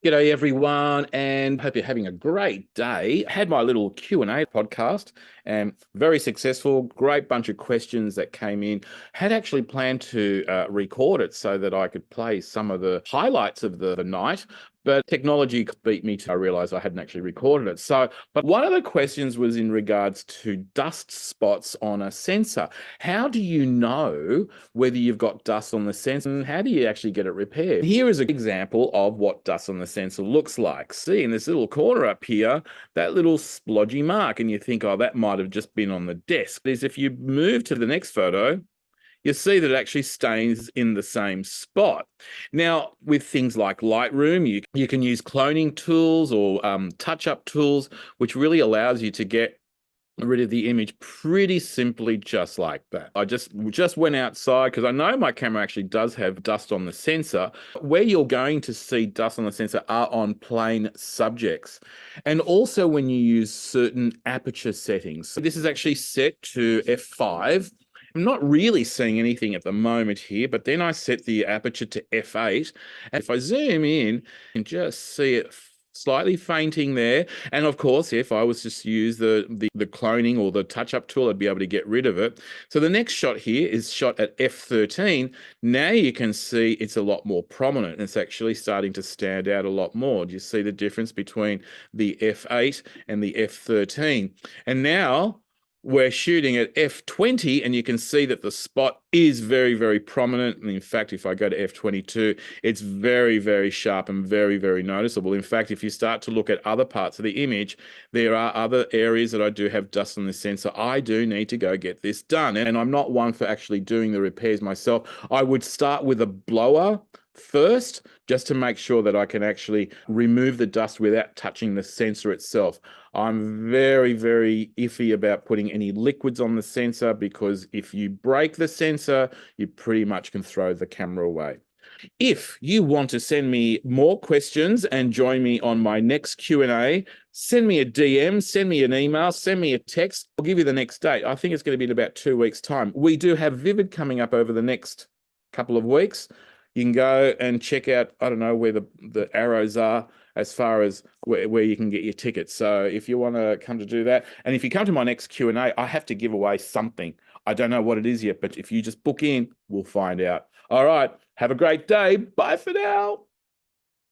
G'day everyone, and hope you're having a great day. Had my little Q&A podcast, and very successful. Great bunch of questions that came in. Had actually planned to record it so that I could play some of the highlights of the night, but technology beat me to I realized I hadn't actually recorded it. But one of the questions was in regards to dust spots on a sensor. How do you know whether you've got dust on the sensor, and how do you actually get it repaired? Here is an example of what dust on the sensor looks like. See, in this little corner up here, that little splodgy mark, and you think, oh, that might have just been on the desk. Is if you move to the next photo, you see that it actually stays in the same spot. Now, with things like Lightroom, you can use cloning tools or touch-up tools, which really allows you to get rid of the image pretty simply, just like that. I just went outside because I know my camera actually does have dust on the sensor. Where you're going to see dust on the sensor are on plain subjects, and also when you use certain aperture settings. So this is actually set to f5. I'm not really seeing anything at the moment here, but then I set the aperture to f8, and if I zoom in, you can just see it slightly fainting there. And of course, if I was just to use the cloning or the touch-up tool, I'd be able to get rid of it. So the next shot here is shot at f13. Now you can see it's a lot more prominent, and it's actually starting to stand out a lot more. Do you see the difference between the f8 and the f13? And now we're shooting at f20, and you can see that the spot is very, very prominent. And in fact, if I go to f22, it's very, very sharp and very, very noticeable. In fact, if you start to look at other parts of the image, there are other areas that I do have dust on the sensor. I do need to go get this done. And I'm not one for actually doing the repairs myself. I would start with a blower first, just to make sure that I can actually remove the dust without touching the sensor itself. I'm very, very iffy about putting any liquids on the sensor, because if you break the sensor, you pretty much can throw the camera away. If you want to send me more questions and join me on my next Q&A, send me a DM, send me an email, send me a text. I'll give you the next date. I think it's going to be in about 2 weeks' time. We do have Vivid coming up over the next couple of weeks. You can go and check out, I don't know where the arrows are as far as where you can get your tickets. So if you want to come to do that, and if you come to my next Q&A, I have to give away something. I don't know what it is yet, but if you just book in, we'll find out. All right. Have a great day. Bye for now.